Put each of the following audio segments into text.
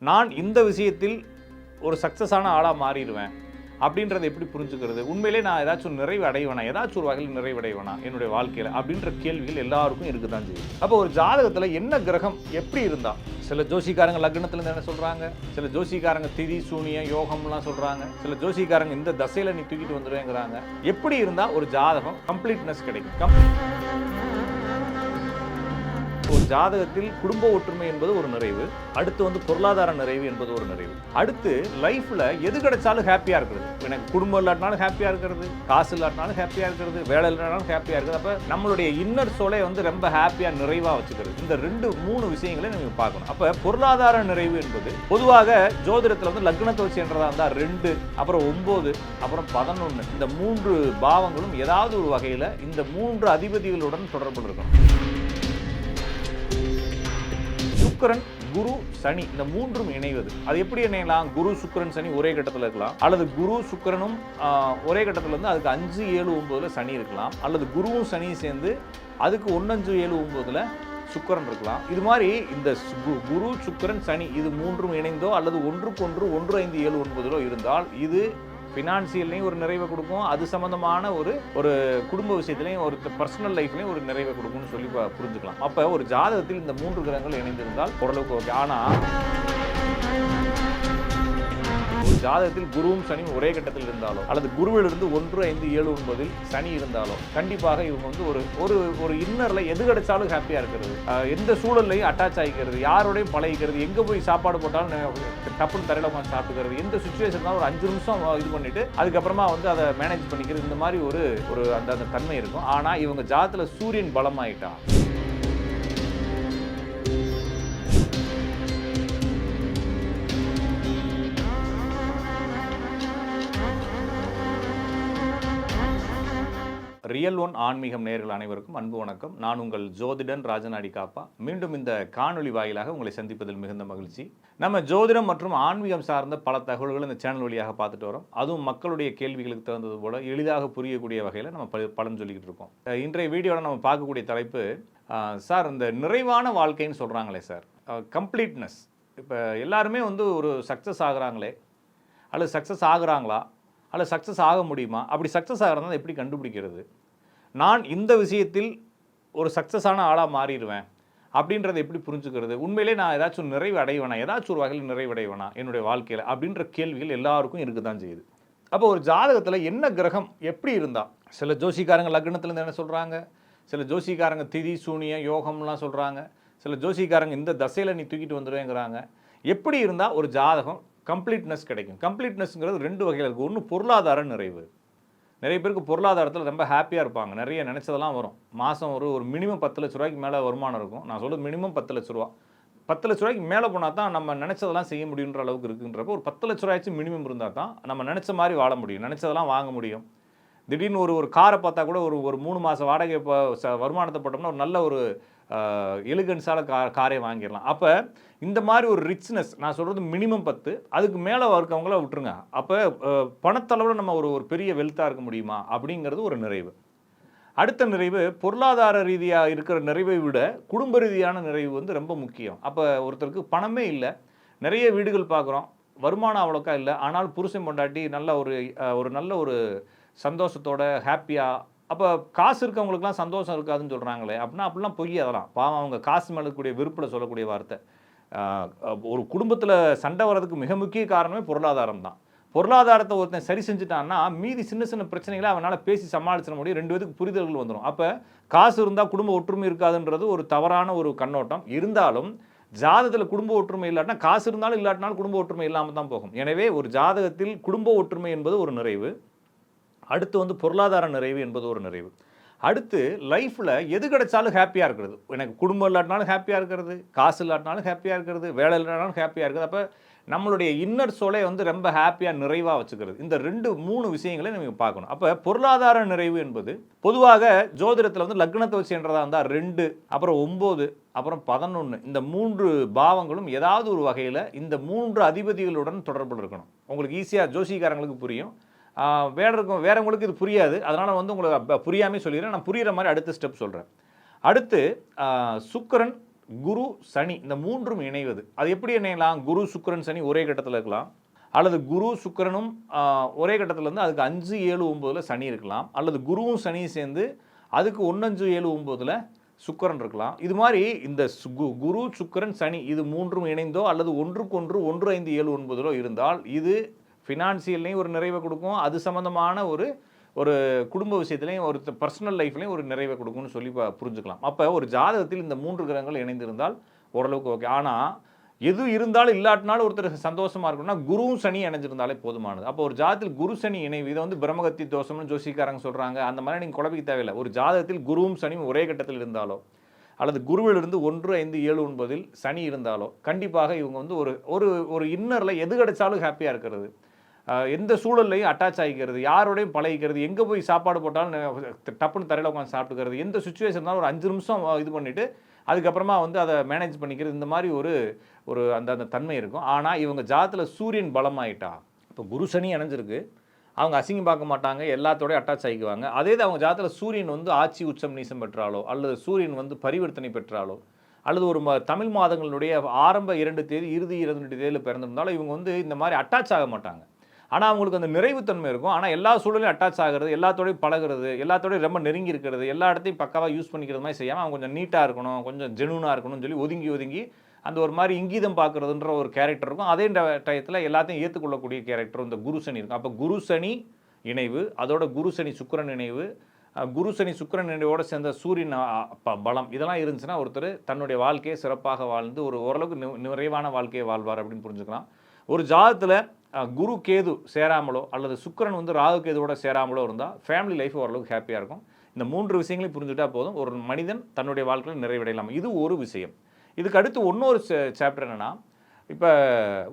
நான் இந்த விஷயத்தில் ஒரு சக்ஸஸான ஆளாக மாறிடுவேன் அப்படின்றத எப்படி புரிஞ்சுக்கிறது? உண்மையிலே நான் ஏதாச்சும் நிறைவு அடைவேனா, ஏதாச்சும் ஒரு வகையில் நிறைவடைவேனா என்னுடைய வாழ்க்கையில் அப்படின்ற கேள்விகள் எல்லாருக்கும் இருக்க தான் செய்யுது. அப்போ ஒரு ஜாதகத்தில் என்ன கிரகம் எப்படி இருந்தா, சில ஜோசிக்காரங்க லக்னத்துலேருந்து என்ன சொல்கிறாங்க, சில ஜோசிக்காரங்க திதி சூனியம் யோகம்லாம் சொல்கிறாங்க, சில ஜோசிக்காரங்க இந்த தசையில் நீ தூக்கிட்டு வந்துடுவேங்கிறாங்க. எப்படி இருந்தால் ஒரு ஜாதகம் கம்ப்ளீட்னஸ் கிடைக்கும்? ஒரு ஜாதகத்தில் குடும்ப ஒற்றுமை என்பது ஒரு நிறைவு, அடுத்து வந்து பொருளாதார நிறைவு என்பது ஒரு நிறைவு, அடுத்து லைஃப்ல எது கிடைச்சாலும் ஹாப்பியா இருக்கிறது. எனக்கு குடும்பம் இல்லாட்டினாலும் ஹாப்பியா இருக்கிறது, காசு இல்லாட்டினாலும் ஹாப்பியா இருக்கிறது, வேலை இல்லாட்டினாலும் ஹாப்பியா இருக்கிறது. அப்ப நம்மளுடைய இன்னர் சோலை வந்து ரொம்ப ஹாப்பியா நிறைவா வச்சுக்கிறது. இந்த 2-3 விஷயங்களை நீங்க பார்க்கணும். அப்ப பொருளாதார நிறைவு என்பது பொதுவாக ஜோதிடத்துல வந்து லக்னத்தை வச்சு என்றதா இருந்தா 2, அப்புறம் 9, அப்புறம் 11, இந்த 3 பாவங்களும் ஏதாவது ஒரு வகையில இந்த 3 அதிபதிகளுடன் தொடர்பு இருக்கணும். சுக்கிரன், குரு, சனி இந்த 3ம் இணைவது. அது எப்படி இணையலாம்? குரு சுக்கிரன் சனி ஒரே கட்டத்தில் இருக்கலாம், அல்லது குரு சுக்கிரனும் ஒரே கட்டத்தில் இருந்து அதுக்கு 5, 7, 9 சனி இருக்கலாம், அல்லது குருவும் சனியும் சேர்ந்து அதுக்கு 1, 5, 7, 9 சுக்கிரன் இருக்கலாம். இது மாதிரி இந்த குரு சுக்கிரன் சனி இது 3ம் இணைந்தோ அல்லது ஒன்றுக்கொன்று 1, 5, 7, 9 இருந்தால் இது ஃபினான்சியல்லையும் ஒரு நிறைவை கொடுக்கும், அது சம்மந்தமான ஒரு குடும்ப விஷயத்துலையும் ஒரு பர்சனல் லைஃப்லையும் ஒரு நிறைவை கொடுக்கும்னு சொல்லி புரிஞ்சுக்கலாம். அப்போ ஒரு ஜாதகத்தில் இந்த 3 கிரகங்கள் இணைந்திருந்தால் ஓரளவுக்கு ஓகே. ஆனால் ஒரு ஜாதகத்தில் குருவும் சனியும் ஒரே கட்டத்தில் இருந்தாலோ அல்லது குருவிலிருந்து 1, 5, 7, 9 சனி இருந்தாலோ கண்டிப்பாக இவங்க வந்து ஒரு இன்னர்ல எது கிடைச்சாலும் ஹாப்பியா இருக்கிறது, எந்த சூழல்லையும் அட்டாச் ஆகிக்கிறது, யாரோடையும் பழகிக்கிறது, எங்க போய் சாப்பாடு போட்டாலும் டப்புன்னு தரையில உட்காந்து சாப்பிட்டுக்கிறது, எந்த சுச்சுவேஷன் ஒரு 5 நிமிஷம் இது பண்ணிட்டு அதுக்கப்புறமா வந்து அதை மேனேஜ் பண்ணிக்கிறது, இந்த மாதிரி ஒரு அந்த தன்மை இருக்கும். ஆனா இவங்க ஜாதத்துல சூரியன் பலமாயிட்டா ரியல் ஒன் ஆன்மீகம் நேயர்கள் அனைவருக்கும் அன்பு வணக்கம். நான் உங்கள் ஜோதிடன் ராஜநாடி காப்பா. மீண்டும் இந்த காணொலி வாயிலாக உங்களை சந்திப்பதில் மிகுந்த மகிழ்ச்சி. நம்ம ஜோதிடம் மற்றும் ஆன்மீகம் சார்ந்த பல தகவல்கள் இந்த சேனல் வழியாக பார்த்துட்டு வரோம். அதுவும் மக்களுடைய கேள்விகளுக்கு தகுந்தது போல எளிதாக புரியக்கூடிய வகையில் நம்ம பலன் சொல்லிக்கிட்டு இருக்கோம். இன்றைய வீடியோவில் நம்ம பார்க்கக்கூடிய தலைப்பு, சார் இந்த நிறைவான வாழ்க்கைன்னு சொல்கிறாங்களே சார், கம்ப்ளீட்னஸ். இப்போ எல்லாருமே வந்து ஒரு சக்ஸஸ் ஆகுறாங்களே, அல்லது சக்ஸஸ் ஆகுறாங்களா, அல்லது சக்ஸஸ் ஆக முடியுமா? அப்படி சக்ஸஸ் ஆகிறதா எப்படி கண்டுபிடிக்கிறது? நான் இந்த விஷயத்தில் ஒரு சக்ஸஸான ஆளாக மாறிடுவேன் அப்படின்றத எப்படி புரிஞ்சுக்கிறது? உண்மையிலே நான் ஏதாச்சும் நிறைவு அடைவேனா, ஏதாச்சும் ஒரு வகையில் நிறைவடைவேனா என்னுடைய வாழ்க்கையில் அப்படின்ற கேள்விகள் எல்லாருக்கும் இருக்க தான் செய்யுது. அப்போ ஒரு ஜாதகத்தில் என்ன கிரகம் எப்படி இருந்தால், சில ஜோசிக்காரங்க லக்னத்துலேருந்து என்ன சொல்கிறாங்க, சில ஜோசிக்காரங்க திதி சூனியம் யோகம்லாம் சொல்கிறாங்க, சில ஜோசிக்காரங்க இந்த தசையில் நீ தூக்கிட்டு வந்துடுவேங்கிறாங்க. எப்படி இருந்தால் ஒரு ஜாதகம் கம்ப்ளீட்னஸ் கிடைக்கும்? கம்ப்ளீட்னஸ்ங்கிறது 2 வகையில் இருக்குது. ஒன்று பொருளாதார நிறைவு. நிறைய பேருக்கு பொருளாதாரத்தில் ரொம்ப ஹாப்பியாக இருப்பாங்க, நிறைய நினச்சதெல்லாம் வரும். மாதம் ஒரு மினிமம் 10 லட்ச ரூபாய்க்கு மேலே வருமானம் இருக்கும். நான் சொல்கிறது மினிமம் 10 லட்ச ரூபா. 10 லட்ச ரூபாய்க்கு மேலே போனால் தான் நம்ம நினச்சதெல்லாம் செய்ய முடியுன்ற அளவுக்கு இருக்குன்றப்போ ஒரு 10 லட்ச ரூபாய்ச்சும் மினிமம் இருந்தால் தான் நம்ம நினச்ச மாதிரி வாழ முடியும், நினச்சதெல்லாம் வாங்க முடியும். திடீர்னு ஒரு காரை பார்த்தா கூட ஒரு 3 மாதம் வாடகை வருமானத்தை போட்டோம்னா ஒரு நல்ல ஒரு எலிகன்ஸான காரை வாங்கிடலாம். அப்போ இந்த மாதிரி ஒரு ரிச்னஸ், நான் சொல்கிறது மினிமம் 10, அதுக்கு மேலே இருக்கவங்கள விட்டுருங்க. அப்போ பணத்தளவில் நம்ம ஒரு பெரிய வெல்த்தாக இருக்க முடியுமா அப்படிங்கிறது ஒரு நிறைவு. அடுத்த நிறைவு பொருளாதார ரீதியாக இருக்கிற நிறைவை விட குடும்ப ரீதியான நிறைவு வந்து ரொம்ப முக்கியம். அப்போ ஒருத்தருக்கு பணமே இல்லை, நிறைய வீடுகள் பார்க்குறோம், வருமானம் அவ்வளோக்கா இல்லை, ஆனால் புருஷன் பொண்டாட்டி நல்ல ஒரு நல்ல ஒரு சந்தோஷத்தோட ஹாப்பியாக. அப்போ காசு இருக்கவங்களுக்குலாம் சந்தோஷம் இருக்காதுன்னு சொல்கிறாங்களே, அப்படிலாம் பொய். அதெல்லாம் பாவம், அவங்க காசு மேலே இருக்கக்கூடிய விருப்பில் சொல்லக்கூடிய வார்த்தை. ஒரு குடும்பத்தில் சண்டை வர்றதுக்கு மிக முக்கிய காரணமே பொருளாதாரம் தான். பொருளாதாரத்தை ஒருத்தன் சரி செஞ்சுட்டான்னா மீதி சின்ன சின்ன பிரச்சனைகளை அவனால் பேசி சமாளிச்சிட முடியும், 2 பேருக்கு புரிதல்கள் வந்துடும். அப்போ காசு இருந்தால் குடும்ப ஒற்றுமை இருக்காதுன்றது ஒரு தவறான ஒரு கண்ணோட்டம். இருந்தாலும் ஜாதகத்தில் குடும்ப ஒற்றுமை இல்லாட்டினா, காசு இருந்தாலும் இல்லாட்டினாலும் குடும்ப ஒற்றுமை இல்லாமல் தான் போகும். எனவே ஒரு ஜாதகத்தில் குடும்ப ஒற்றுமை என்பது ஒரு நிறைவு, அடுத்து வந்து பொருளாதார நிறைவு என்பது ஒரு நிறைவு, அடுத்து லைஃப்பில் எது கிடைச்சாலும் ஹாப்பியாக இருக்கிறது. எனக்கு குடும்பம் இல்லாட்டினாலும் ஹாப்பியாக இருக்கிறது, காசு இல்லாட்டினாலும் ஹாப்பியாக இருக்கிறது, வேலை இல்லாட்டினாலும் ஹாப்பியாக இருக்கிறது. அப்போ நம்மளுடைய இன்னர் சோலை வந்து ரொம்ப ஹாப்பியாக நிறைவாக வச்சுக்கிறது. இந்த 2-3 விஷயங்களை நம்ம பார்க்கணும். அப்போ பொருளாதார நிறைவு என்பது பொதுவாக ஜோதிடத்தில் வந்து லக்னத்தை வச்சு என்றதா இருந்தால் 2, அப்புறம் 9, அப்புறம் 11, இந்த 3 பாவங்களும் ஏதாவது ஒரு வகையில் இந்த 3 அதிபதிகளுடன் தொடர்பு இருக்கணும். உங்களுக்கு ஈஸியாக ஜோசிக்காரங்களுக்கு புரியும், வேறவங்களுக்கு இது புரியாது. அதனால் வந்து உங்களுக்கு புரியாமல் சொல்லிடுறேன். நான் புரிகிற மாதிரி அடுத்த ஸ்டெப் சொல்கிறேன். அடுத்து சுக்கிரன், குரு சனி இந்த மூன்றும் இணைவது. அது எப்படி இணையலாம்? குரு சுக்கிரன் சனி ஒரே கட்டத்தில் இருக்கலாம், அல்லது குரு சுக்கிரனும் ஒரே கட்டத்தில் இருந்து அதுக்கு 5, 7, 9 சனி இருக்கலாம், அல்லது குருவும் சனியும் சேர்ந்து அதுக்கு 1, 5, 7, 9 சுக்கிரன் இருக்கலாம். இது மாதிரி இந்த குரு சுக்கிரன் சனி இது மூன்றும் இணைந்தோ அல்லது ஒன்றுக்கொன்று 1, 5, 7, 9 இருந்தால் இது ஃபினான்சியல்லையும் ஒரு நிறைவை கொடுக்கும், அது சம்மந்தமான ஒரு குடும்ப விஷயத்துலையும் ஒரு பர்சனல் லைஃப்லையும் ஒரு நிறைவை கொடுக்கும்னு சொல்லி புரிஞ்சுக்கலாம். அப்போ ஒரு ஜாதகத்தில் இந்த 3 கிரகங்கள் இணைந்திருந்தால் ஓரளவுக்கு ஓகே. ஆனால் எது இருந்தாலும் இல்லாட்டினாலும் ஒருத்தர் சந்தோஷமாக இருக்கணும்னா குருவும் சனி இணைஞ்சிருந்தாலே போதுமானது. அப்போ ஒரு ஜாதகத்தில் குரு சனி இணைவு, இதை வந்து பிரம்மகத்தி தோஷம்னு ஜோசிக்காரங்க சொல்கிறாங்க, அந்த மாதிரி நீங்கள் குழப்பிக்க தேவையில்லை. ஒரு ஜாதகத்தில் குருவும் சனியும் ஒரே கட்டத்தில் இருந்தாலோ அல்லது குருவிலிருந்து 1, 5, 7, 9 சனி இருந்தாலோ கண்டிப்பாக இவங்க வந்து ஒரு இன்னரில் எது கிடைச்சாலும் ஹாப்பியாக இருக்கிறது, எந்த சூழல்லையும் அட்டாச் ஆகிக்கிறது, யாரோடையும் பழகிக்கிறது, எங்கே போய் சாப்பாடு போட்டாலும் டப்புன்னு தரையில் உட்காந்து சாப்பிட்டுக்கிறது, எந்த சுச்சுவேஷன் இருந்தாலும் ஒரு 5 நிமிஷம் இது பண்ணிவிட்டு அதுக்கப்புறமா வந்து அதை மேனேஜ் பண்ணிக்கிறது, இந்த மாதிரி ஒரு அந்த தன்மை இருக்கும். ஆனால் இவங்க ஜாதத்தில் சூரியன் பலமாயிட்டா, இப்போ குரு சனி இணைஞ்சிருக்கு, அவங்க அசிங்கம் பார்க்க மாட்டாங்க, எல்லாத்தோடய அட்டாச் ஆகிக்குவாங்க. அதே இது அவங்க ஜாதத்தில் சூரியன் வந்து ஆட்சி உச்சம் நீசம் பெற்றாலோ அல்லது சூரியன் வந்து பரிவர்த்தனை பெற்றாலோ அல்லது ஒரு தமிழ் மாதங்களுடைய ஆரம்ப 2 தேதி இறுதி 2 தேதியில் பிறந்திருந்தாலும் இவங்க வந்து இந்த மாதிரி அட்டாச் ஆக மாட்டாங்க. ஆனால் அவங்களுக்கு அந்த நிறைவுத்தன்மை இருக்கும். ஆனால் எல்லா சூழலையும் அட்டாச் ஆகிறது, எல்லாத்தோடையும் பழகிறது, எல்லாத்தோடையும் ரொம்ப நெருங்கி இருக்கிறது, எல்லா இடத்தையும் பக்காவாக யூஸ் பண்ணிக்கிறது மாதிரி செய்யாமல் அவங்க கொஞ்சம் நீட்டாக இருக்கணும், கொஞ்சம் ஜெனூனாக இருக்கணும்னு சொல்லி ஒதுங்கி அந்த ஒரு மாதிரி இங்கீதம் பார்க்குறதுன்ற ஒரு கேரக்டர் இருக்கும். அதே டயத்தில் எல்லாத்தையும் ஏற்றுக்கொள்ளக்கூடிய கேரக்டர் இந்த குரு சனி இருக்கும். அப்போ குரு சனி இணைவு, அதோட குரு சனி சுக்கிரன் இணைவு, குரு சனி சுக்கிரன் இணைவோடு சேர்ந்த சூரியன் பலம், இதெல்லாம் இருந்துச்சுன்னா ஒருத்தர் தன்னுடைய வாழ்க்கையை சிறப்பாக வாழ்ந்து ஒரு ஓரளவுக்கு நிறைவான வாழ்க்கையை வாழ்வார் அப்படின்னு புரிஞ்சுக்கலாம். ஒரு ஜாதகத்தில் குரு கேது சேராமலோ அல்லது சுக்கிரன் வந்து ராகு கேதுவோட சேராமலோ இருந்தால் ஃபேமிலி லைஃப் ஓரளவுக்கு ஹாப்பியாக இருக்கும். இந்த 3 விஷயங்களையும் புரிஞ்சுக்கிட்டால் போதும், ஒரு மனிதன் தன்னுடைய வாழ்க்கையில் நிறைவடையலாம். இது ஒரு விஷயம். இதுக்கு அடுத்து இன்னொரு சாப்டர் என்னென்னா, இப்போ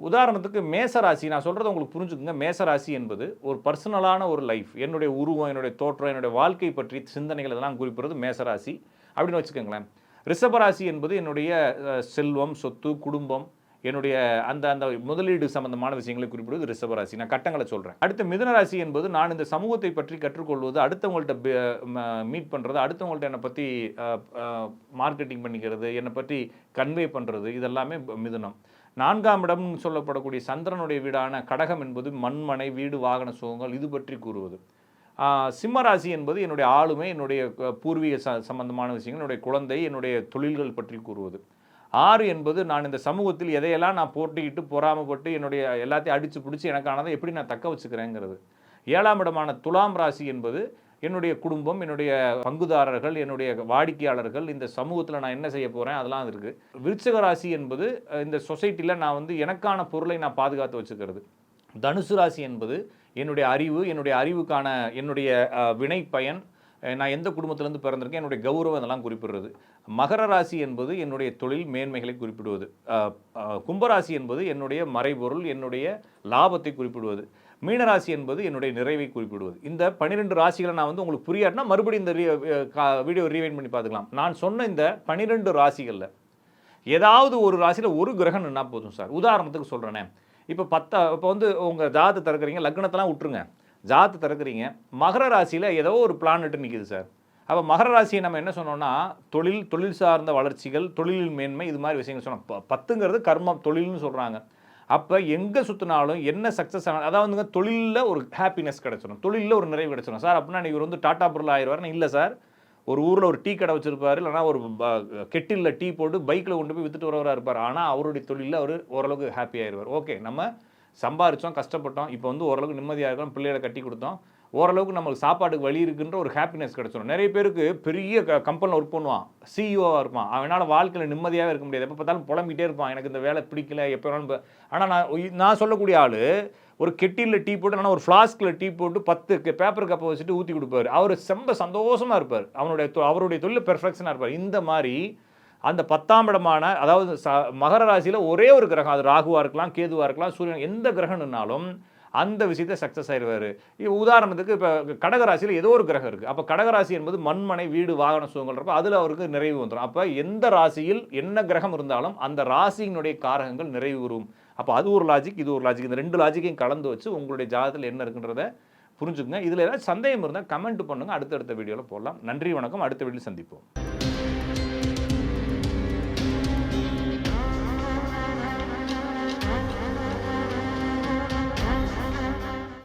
உதாரணத்துக்கு மேசராசி, நான் சொல்கிறத உங்களுக்கு புரிஞ்சுக்குங்க. மேசராசி என்பது ஒரு பர்சனலான ஒரு லைஃப், என்னுடைய உருவம், என்னுடைய தோற்றம், என்னுடைய வாழ்க்கை பற்றி சிந்தனைகள் இதெல்லாம் குறிப்பிடுறது மேசராசி அப்படின்னு வச்சுக்கோங்களேன். ரிஷபராசி என்பது என்னுடைய செல்வம், சொத்து, குடும்பம், என்னுடைய அந்த முதலீடு சம்பந்தமான விஷயங்களை குறிப்பிடுவது ரிஷபராசி. நான் கட்டங்களை சொல்கிறேன். அடுத்த மிதுனராசி என்பது நான் இந்த சமூகத்தை பற்றி கற்றுக்கொள்வது, அடுத்தவங்கள்ட்ட மீட் பண்ணுறது, அடுத்தவங்கள்ட்ட என்னை பற்றி மார்க்கெட்டிங் பண்ணிக்கிறது, என்னை பற்றி கன்வே பண்ணுறது, இதெல்லாமே மிதுனம். 4ஆம் இடம் சொல்லப்படக்கூடிய சந்திரனுடைய வீடான கடகம் என்பது மண்மனை, வீடு, வாகன சுகங்கள் இது பற்றி கூறுவது. சிம்மராசி என்பது என்னுடைய ஆளுமை, என்னுடைய பூர்வீக சம்பந்தமான விஷயங்கள், என்னுடைய குழந்தை, என்னுடைய தொழில்கள் பற்றி கூறுவது. 6 என்பது நான் இந்த சமூகத்தில் எதையெல்லாம் நான் போட்டிக்கிட்டு பொறாமப்பட்டு என்னுடைய எல்லாத்தையும் அடித்து பிடிச்சி எனக்கானதை எப்படி நான் தக்க வச்சுக்கிறேங்கிறது. 7ஆம் இடமான துலாம் ராசி என்பது என்னுடைய குடும்பம், என்னுடைய பங்குதாரர்கள், என்னுடைய வாடிக்கையாளர்கள், இந்த சமூகத்தில் நான் என்ன செய்ய போகிறேன் அதெல்லாம் இருக்குது. விருச்சிக ராசி என்பது இந்த சொசைட்டியில் நான் வந்து எனக்கான பொருளை நான் பாதுகாத்து வச்சுக்கிறது. தனுசு ராசி என்பது என்னுடைய அறிவு, என்னுடைய அறிவுக்கான என்னுடைய வினை பயன், நான் எந்த குடும்பத்திலேருந்து பிறந்திருக்கேன், என்னுடைய கௌரவம் இதெல்லாம் குறிப்பிடுறது. மகர ராசி என்பது என்னுடைய தொழில் மேன்மைகளை குறிப்பிடுவது. கும்பராசி என்பது என்னுடைய மறைபொருள், என்னுடைய லாபத்தை குறிப்பிடுவது. மீனராசி என்பது என்னுடைய நிறைவை குறிப்பிடுவது. இந்த 12 ராசிகளை நான் வந்து உங்களுக்கு புரியாட்டினா மறுபடியும் இந்த வீடியோ ரீவைண்ட் பண்ணி பார்த்துக்கலாம். நான் சொன்ன இந்த 12 ராசிகளில் ஏதாவது ஒரு ராசியில் ஒரு கிரகம் நின்னா போதும் சார். உதாரணத்துக்கு சொல்கிறேனே, இப்போ வந்து உங்கள் ஜாதகத்தை திறக்கிறீங்க, லக்னத்தெல்லாம் விட்டுருங்க, ஜாதகத்தை திறக்கிறீங்க, மகர ராசியில் ஏதோ ஒரு பிளானெட்டு நிற்கிது சார். அப்போ மகர ராசியை நம்ம என்ன சொன்னோம்னா தொழில் சார்ந்த வளர்ச்சிகள், தொழிலில் மேன்மை, இது மாதிரி விஷயங்கள் சொன்னோம். 10ங்கிறது கர்மம், தொழில்னு சொல்கிறாங்க. அப்போ எங்கே சுற்றினாலும் என்ன சக்ஸஸ் ஆகணும், அதாவது தொழிலில் ஒரு ஹாப்பினஸ் கிடச்சிடும், தொழிலில் ஒரு நிறைவு கிடச்சிடும் சார். அப்படின்னா இவர் வந்து டாட்டா பொருள் ஆயிடுவார்னு இல்லை சார். ஒரு ஊரில் ஒரு டீ கடை வச்சுருப்பார், இல்லைனா ஒரு கெட்டிலில் டீ போட்டு பைக்கில் கொண்டு போய் விற்றுட்டு வரவராக இருப்பார். ஆனால் அவருடைய தொழிலில் அவர் ஓரளவுக்கு ஹாப்பி ஆயிடுவார். ஓகே, நம்ம சம்பாரித்தோம், கஷ்டப்பட்டோம், இப்போ வந்து ஓரளவுக்கு நிம்மதியாக இருக்கோம், பிள்ளைகளை கட்டி கொடுத்தோம், ஓரளவுக்கு நம்மளுக்கு சாப்பாட்டுக்கு வழி இருக்குன்ற ஒரு ஹாப்பினஸ் கிடச்சிடும். நிறைய பேருக்கு பெரிய கம்பெனியில் ஒர்க் பண்ணுவான், சிஇஓவாக இருப்பான், அவனால் வாழ்க்கையில் நிம்மதியாகவே இருக்க முடியாது, எப்போ பார்த்தாலும் புலம்பிகிட்டே இருப்பான், எனக்கு இந்த வேலை பிடிக்கல, எப்போ வேணாலும். ஆனால் நான் சொல்லக்கூடிய ஆள் ஒரு கெட்டியில் டீ போட்டு, ஆனால் ஒரு ஃப்ளாஸ்கில் டீ போட்டு 10 பேப்பர் கப்பை வச்சுட்டு ஊற்றி கொடுப்பார். அவர் ரொம்ப சந்தோஷமாக இருப்பார், அவருடைய தொழில் பெர்ஃபெக்ஷனாக இருப்பார். இந்த மாதிரி அந்த 10ஆம் இடமான, அதாவது மகர ராசியில் ஒரே ஒரு கிரகம், அது ராகுவாக இருக்கலாம், கேதுவாக இருக்கலாம், சூரியன், எந்த கிரகம்னாலும் அந்த விஷயத்தை சக்ஸஸ் ஆயிடுவார். உதாரணத்துக்கு இப்போ கடகராசியில் ஏதோ ஒரு கிரகம் இருக்குது. அப்போ கடகராசி என்பது மண்மனை, வீடு, வாகன சுகங்கள்ன்றப்ப அதில் அவருக்கு நிறைவு வந்துடும். அப்போ எந்த ராசியில் என்ன கிரகம் இருந்தாலும் அந்த ராசியினுடைய காரகங்கள் நிறைவு வரும். அப்போ அது ஒரு லாஜிக், இது ஒரு லாஜிக், இந்த 2 லாஜிக்கையும் கலந்து வச்சு உங்களுடைய ஜாதகத்தில் என்ன இருக்குன்றதை புரிஞ்சுக்குங்க. இதில் ஏதாவது சந்தேகம் இருந்தால் கமெண்ட் பண்ணுங்கள், அடுத்தடுத்த வீடியோவில் போடலாம். நன்றி, வணக்கம். அடுத்த வீடியோவில் சந்திப்போம்.